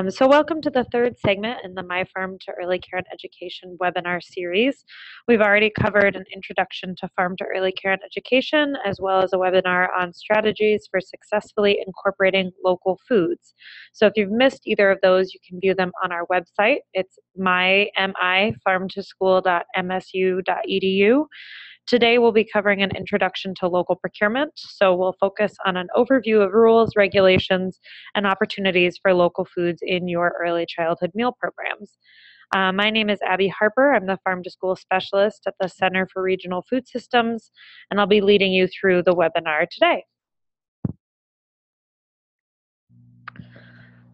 So welcome to the third segment in the My Farm to Early Care and Education webinar series. We've already covered an introduction to farm to early care and education, as well as a webinar on strategies for successfully incorporating local foods. So if you've missed either of those, you can view them on our website. It's mifarmtoschool.msu.edu. Today we'll be covering an introduction to local procurement, so we'll focus on an overview of rules, regulations, and opportunities for local foods in your early childhood meal programs. My name is Abby Harper. I'm the Farm to School Specialist at the Center for Regional Food Systems, and I'll be leading you through the webinar today.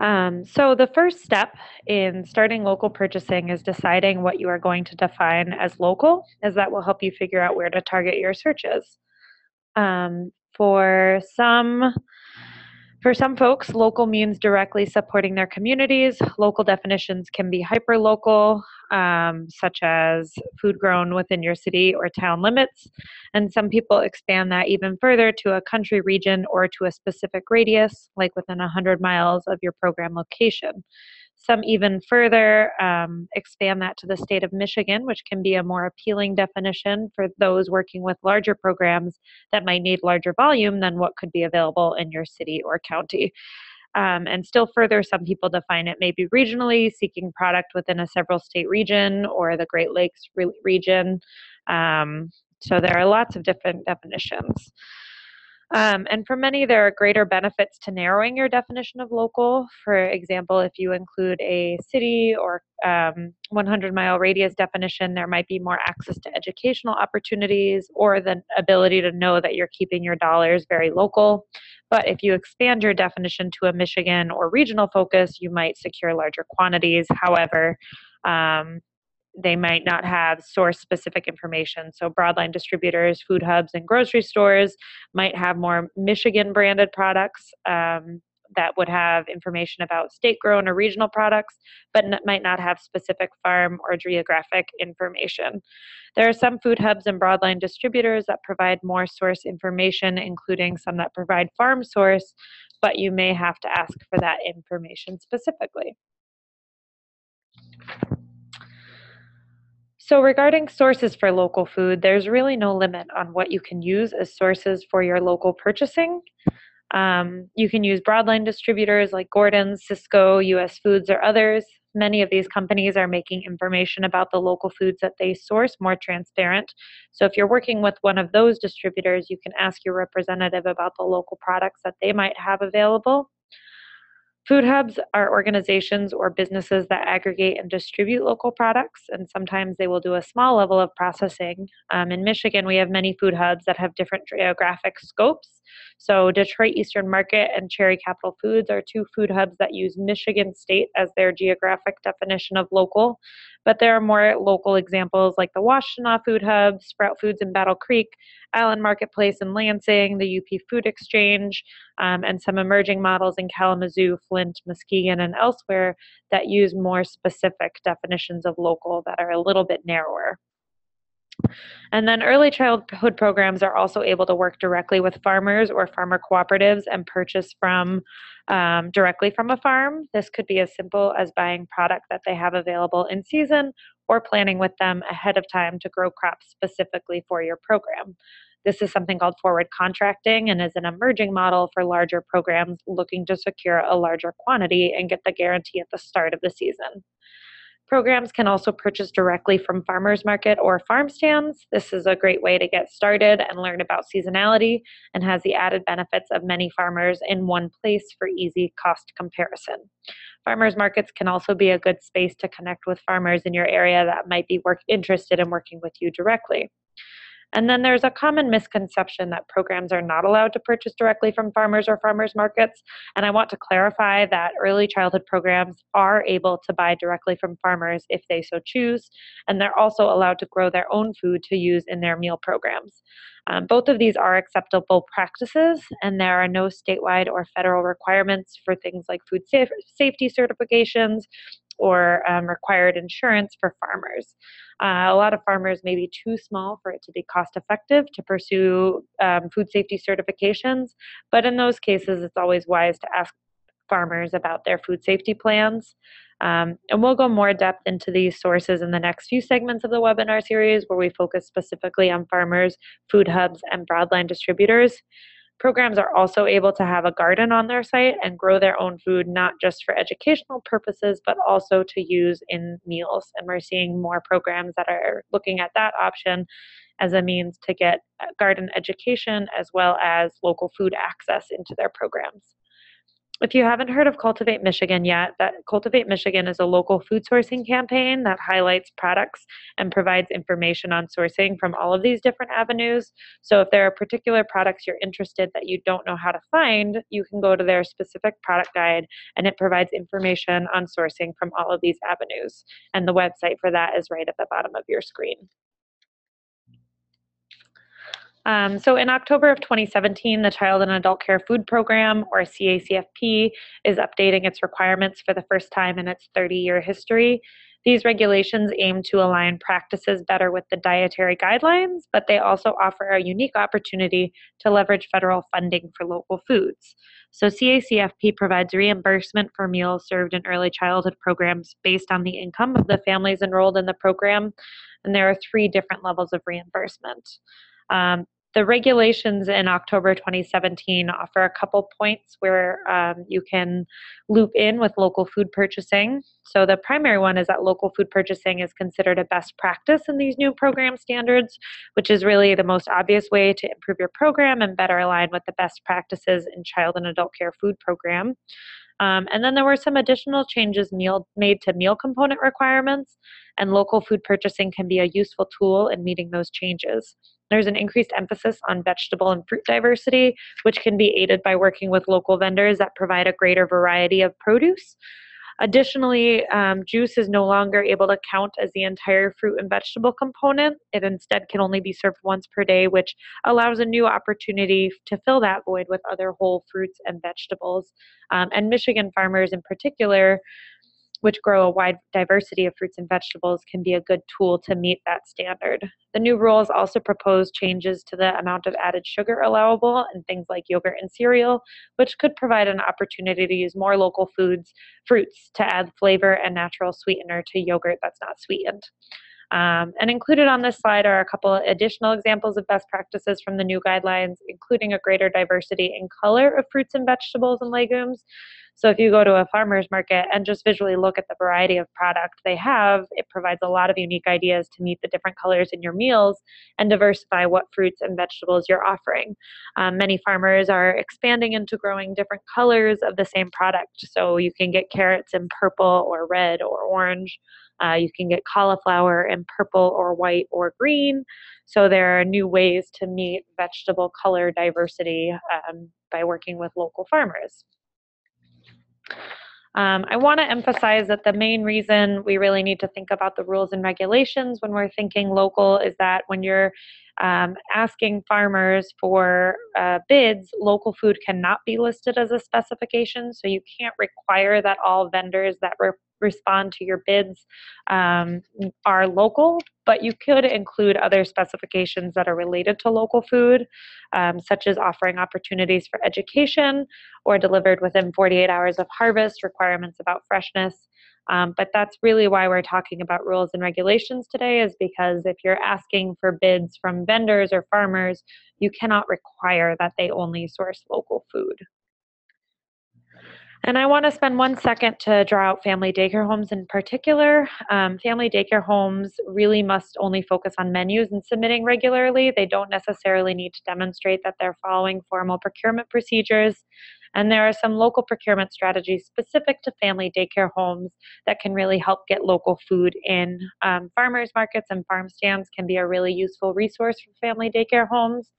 So the first step in starting local purchasing is deciding what you are going to define as local, as that will help you figure out where to target your searches. Um, for some folks, local means directly supporting their communities. Local definitions can be hyperlocal, such as food grown within your city or town limits. And some people expand that even further to a country region or to a specific radius, like within 100 miles of your program location. Some even further expand that to the state of Michigan, which can be a more appealing definition for those working with larger programs that might need larger volume than what could be available in your city or county. And still further, some people define it maybe regionally, seeking product within a several state region or the Great Lakes region. So there are lots of different definitions. And for many, there are greater benefits to narrowing your definition of local. For example, if you include a city or 100-mile radius definition, there might be more access to educational opportunities or the ability to know that you're keeping your dollars very local. But if you expand your definition to a Michigan or regional focus, you might secure larger quantities. However, they might not have source-specific information. So broadline distributors, food hubs, and grocery stores might have more Michigan-branded products that would have information about state-grown or regional products, but might not have specific farm or geographic information. There are some food hubs and broadline distributors that provide more source information, including some that provide farm source, but you may have to ask for that information specifically. So regarding sources for local food, there's really no limit on what you can use as sources for your local purchasing. You can use broadline distributors like Gordon's, Cisco, US Foods, or others. Many of these companies are making information about the local foods that they source more transparent. So if you're working with one of those distributors, you can ask your representative about the local products that they might have available. Food hubs are organizations or businesses that aggregate and distribute local products, and sometimes they will do a small level of processing. In Michigan, we have many food hubs that have different geographic scopes. So Detroit Eastern Market and Cherry Capital Foods are two food hubs that use Michigan State as their geographic definition of local. But there are more local examples like the Washtenaw Food Hub, Sprout Foods in Battle Creek, Allen Marketplace in Lansing, the UP Food Exchange, and some emerging models in Kalamazoo, Flint, Muskegon, and elsewhere that use more specific definitions of local that are a little bit narrower. And then early childhood programs are also able to work directly with farmers or farmer cooperatives and purchase from directly from a farm. This could be as simple as buying product that they have available in season or planning with them ahead of time to grow crops specifically for your program. This is something called forward contracting and is an emerging model for larger programs looking to secure a larger quantity and get the guarantee at the start of the season. Programs can also purchase directly from farmers market or farm stands. This is a great way to get started and learn about seasonality and has the added benefits of many farmers in one place for easy cost comparison. Farmers markets can also be a good space to connect with farmers in your area that might be interested in working with you directly. And then there's a common misconception that programs are not allowed to purchase directly from farmers or farmers markets. And I want to clarify that early childhood programs are able to buy directly from farmers if they so choose. And they're also allowed to grow their own food to use in their meal programs. Both of these are acceptable practices, and there are no statewide or federal requirements for things like food safety certifications or required insurance for farmers. A lot of farmers may be too small for it to be cost effective to pursue food safety certifications, but in those cases, it's always wise to ask farmers about their food safety plans. And we'll go more depth into these sources in the next few segments of the webinar series, where we focus specifically on farmers, food hubs, and broadline distributors. Programs are also able to have a garden on their site and grow their own food, not just for educational purposes, but also to use in meals. And we're seeing more programs that are looking at that option as a means to get garden education as well as local food access into their programs. If you haven't heard of Cultivate Michigan yet, that Cultivate Michigan is a local food sourcing campaign that highlights products and provides information on sourcing from all of these different avenues. So if there are particular products you're interested that you don't know how to find, you can go to their specific product guide, and it provides information on sourcing from all of these avenues. And the website for that is right at the bottom of your screen. So in October of 2017, the Child and Adult Care Food Program, or CACFP, is updating its requirements for the first time in its 30-year history. These regulations aim to align practices better with the dietary guidelines, but they also offer a unique opportunity to leverage federal funding for local foods. So CACFP provides reimbursement for meals served in early childhood programs based on the income of the families enrolled in the program, and there are 3 different levels of reimbursement. The regulations in October 2017 offer a couple points where you can loop in with local food purchasing. So the primary one is that local food purchasing is considered a best practice in these new program standards, which is really the most obvious way to improve your program and better align with the best practices in child and adult care food program. And then there were some additional changes made to meal component requirements, and local food purchasing can be a useful tool in meeting those changes. There's an increased emphasis on vegetable and fruit diversity, which can be aided by working with local vendors that provide a greater variety of produce. Additionally, juice is no longer able to count as the entire fruit and vegetable component. It instead can only be served once per day, which allows a new opportunity to fill that void with other whole fruits and vegetables. And Michigan farmers in particular, which grow a wide diversity of fruits and vegetables, can be a good tool to meet that standard. The new rules also propose changes to the amount of added sugar allowable in things like yogurt and cereal, which could provide an opportunity to use more local fruits to add flavor and natural sweetener to yogurt that's not sweetened. And included on this slide are a couple additional examples of best practices from the new guidelines, including a greater diversity in color of fruits and vegetables and legumes. So if you go to a farmer's market and just visually look at the variety of product they have, it provides a lot of unique ideas to meet the different colors in your meals and diversify what fruits and vegetables you're offering. Many farmers are expanding into growing different colors of the same product. So you can get carrots in purple or red or orange. You can get cauliflower in purple or white or green. So there are new ways to meet vegetable color diversity by working with local farmers. I want to emphasize that the main reason we really need to think about the rules and regulations when we're thinking local is that when you're asking farmers for bids, local food cannot be listed as a specification, so you can't require that all vendors that respond to your bids are local, but you could include other specifications that are related to local food, such as offering opportunities for education or delivered within 48 hours of harvest, requirements about freshness. But that's really why we're talking about rules and regulations today, is because if you're asking for bids from vendors or farmers, you cannot require that they only source local food. And I want to spend 1 second to draw out family daycare homes in particular. Family daycare homes really must only focus on menus and submitting regularly. They don't necessarily need to demonstrate that they're following formal procurement procedures. And there are some local procurement strategies specific to family daycare homes that can really help get local food in. Farmers markets and farm stands can be a really useful resource for family daycare homes,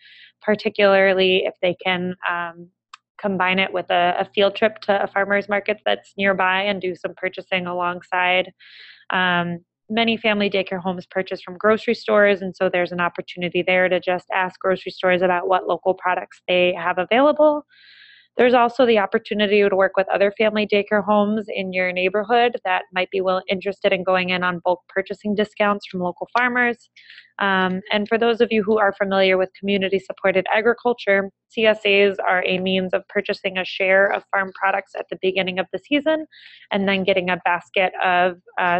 particularly if they can combine it with a field trip to a farmer's market that's nearby and do some purchasing alongside. Many family daycare homes purchase from grocery stores, and so there's an opportunity there to just ask grocery stores about what local products they have available. There's also the opportunity to work with other family daycare homes in your neighborhood that might be interested in going in on bulk purchasing discounts from local farmers. And for those of you who are familiar with community-supported agriculture, CSAs are a means of purchasing a share of farm products at the beginning of the season and then getting a basket of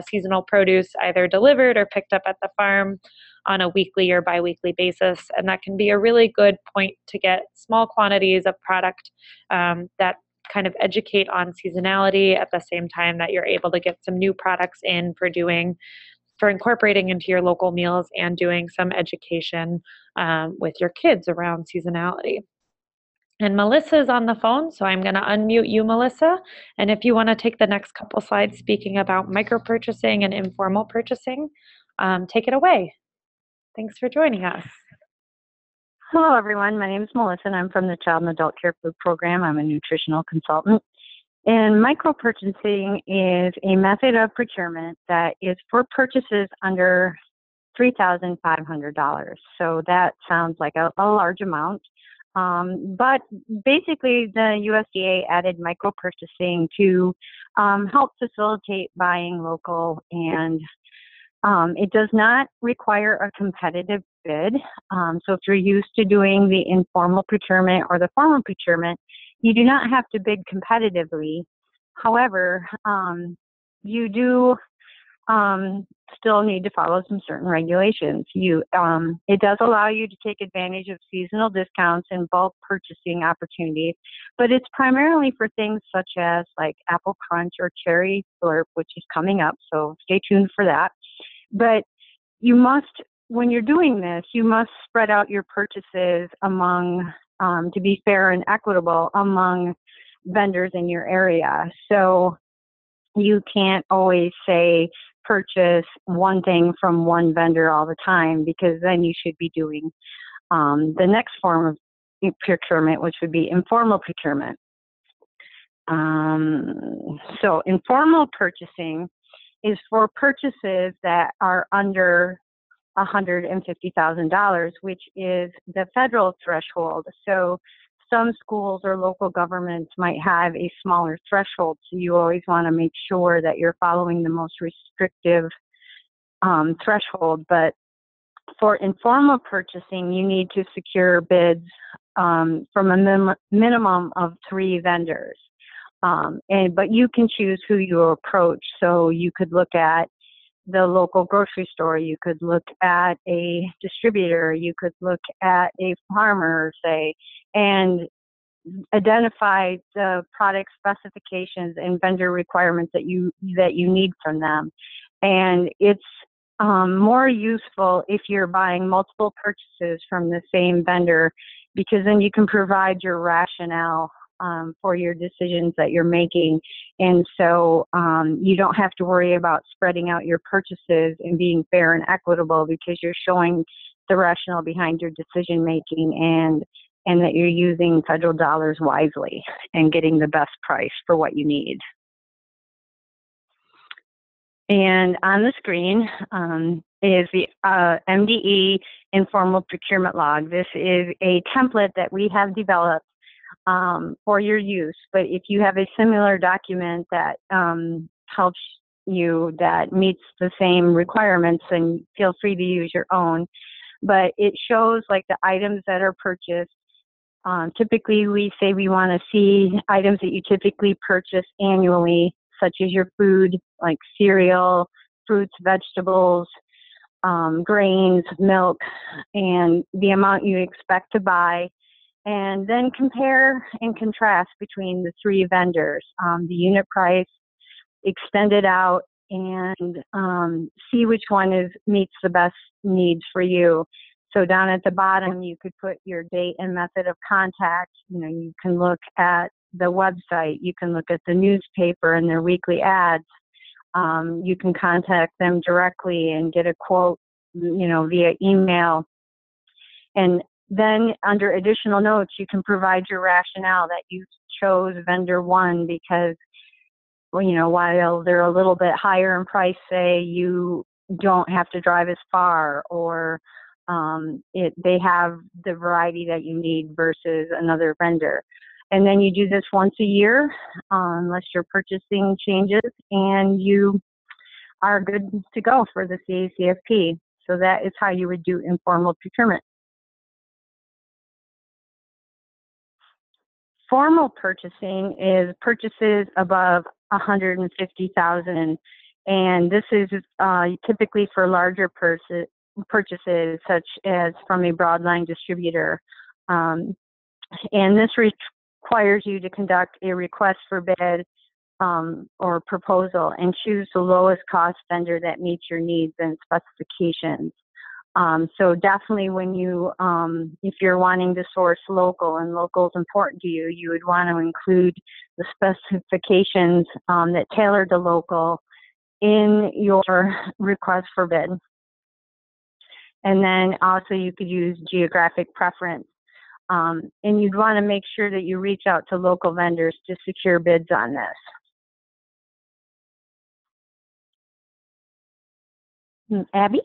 seasonal produce either delivered or picked up at the farm on a weekly or biweekly basis. And that can be a really good point to get small quantities of product that kind of educate on seasonality at the same time that you're able to get some new products in for incorporating into your local meals and doing some education with your kids around seasonality. And Melissa's on the phone, so I'm going to unmute you, Melissa. And if you want to take the next couple slides speaking about micro-purchasing and informal purchasing, take it away. Thanks for joining us. Hello, everyone. My name is Melissa, and I'm from the Child and Adult Care Food Program. I'm a nutritional consultant. And micro-purchasing is a method of procurement that is for purchases under $3,500. So that sounds like a large amount. But basically, the USDA added micro-purchasing to help facilitate buying local, and it does not require a competitive bid. So if you're used to doing the informal procurement or the formal procurement, you do not have to bid competitively. However, you do still need to follow some certain regulations. It does allow you to take advantage of seasonal discounts and bulk purchasing opportunities, but it's primarily for things such as like Apple Crunch or Cherry Slurp, which is coming up, so stay tuned for that. But you must, when you're doing this, you must spread out your purchases among, to be fair and equitable among vendors in your area. So you can't always say purchase one thing from one vendor all the time, because then you should be doing the next form of procurement, which would be informal procurement. So informal purchasing is for purchases that are under $150,000, which is the federal threshold. So some schools or local governments might have a smaller threshold, so you always want to make sure that you're following the most restrictive threshold. But for informal purchasing, you need to secure bids from a minimum of 3 vendors. But you can choose who you approach. So you could look at the local grocery store, you could look at a distributor, you could look at a farmer, say, and identify the product specifications and vendor requirements that you need from them. And it's more useful if you're buying multiple purchases from the same vendor, because then you can provide your rationale for your decisions that you're making. And so you don't have to worry about spreading out your purchases and being fair and equitable, because you're showing the rationale behind your decision making and that you're using federal dollars wisely and getting the best price for what you need. And on the screen is the MDE Informal Procurement Log. This is a template that we have developed for your use, but if you have a similar document that helps you, that meets the same requirements, then feel free to use your own. But it shows like the items that are purchased. Typically, we say we want to see items that you typically purchase annually, such as your food, like cereal, fruits, vegetables, grains, milk, and the amount you expect to buy. And then compare and contrast between the 3 vendors, the unit price, extend it out, and see which one meets the best needs for you. So down at the bottom, you could put your date and method of contact. You can look at the website. You can look at the newspaper and their weekly ads. You can contact them directly and get a quote, via email. And then under additional notes, you can provide your rationale that you chose vendor 1 because, while they're a little bit higher in price, say, you don't have to drive as far, or they have the variety that you need versus another vendor. And then you do this once a year, unless your purchasing changes, and you are good to go for the CACFP. So that is how you would do informal procurement. Formal purchasing is purchases above 150,000, and this is typically for larger purchases, such as from a broadline distributor. And this requires you to conduct a request for bid or proposal and choose the lowest cost vendor that meets your needs and specifications. So definitely when you, if you're wanting to source local and local is important to you, you would want to include the specifications that tailor to local in your request for bid. And then also you could use geographic preference. And you'd want to make sure that you reach out to local vendors to secure bids on this. Abby?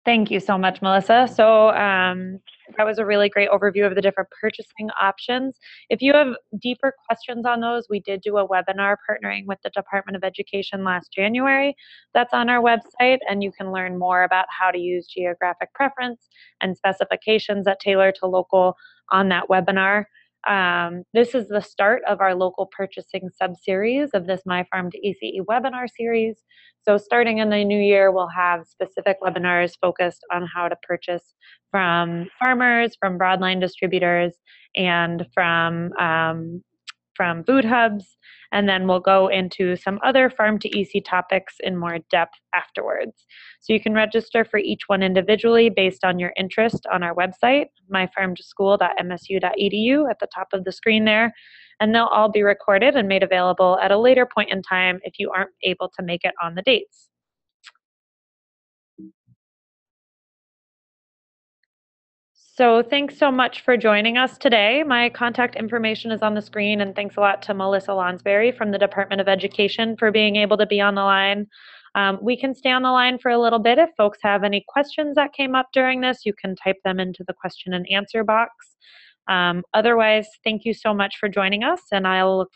Thank you so much, Melissa. So that was a really great overview of the different purchasing options. If you have deeper questions on those, we did do a webinar partnering with the Department of Education last January. That's on our website, and you can learn more about how to use geographic preference and specifications that tailor to local on that webinar. This is the start of our local purchasing sub-series of this My Farm to ECE webinar series. So starting in the new year, we'll have specific webinars focused on how to purchase from farmers, from broadline distributors, and from food hubs. And then we'll go into some other farm to EC topics in more depth afterwards. So you can register for each one individually based on your interest on our website, myfarmtoschool.msu.edu at the top of the screen there. And they'll all be recorded and made available at a later point in time if you aren't able to make it on the dates. So thanks so much for joining us today. My contact information is on the screen, and thanks a lot to Melissa Lonsberry from the Department of Education for being able to be on the line. We can stay on the line for a little bit. If folks have any questions that came up during this, you can type them into the question and answer box. Otherwise, thank you so much for joining us, and I'll look